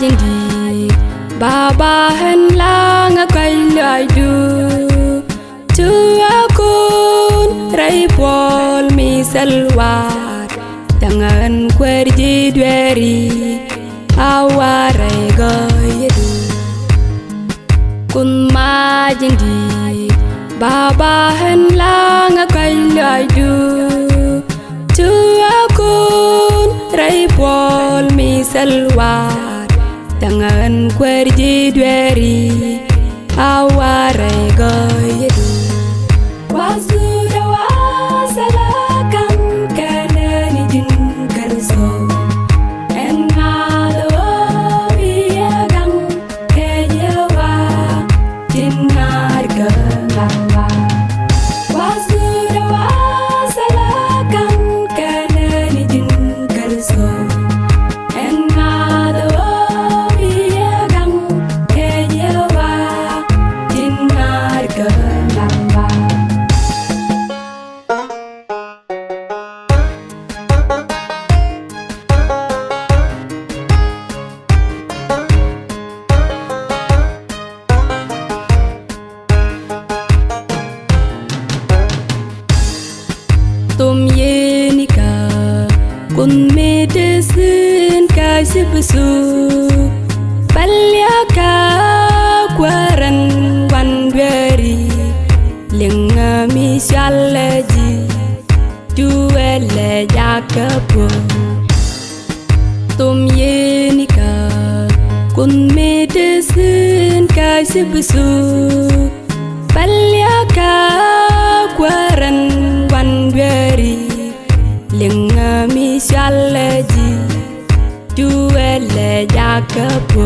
jindi baba hen la nga kai lai du tu akun rai pol mi salwar tangan kwerji dweri awarai goyedu kun ma jindi baba hen la nga kai lai du tu akun rai pol mi salwar tangan kwerji dweri awarai goyedu wazura wasalakan kanani jin karso enalo biagang kejewa jinar galawa wazura wasalakan kanani jin karso enalo biagang kejewa jinar galawa Tum yenika kun medicine kasi besu palyaka kwaran wandweri lenga misyaleji duele jakapo Tum yenika kun medicine kasi besu palyaka kwaran wandweri lenga misyaleji duele jakapo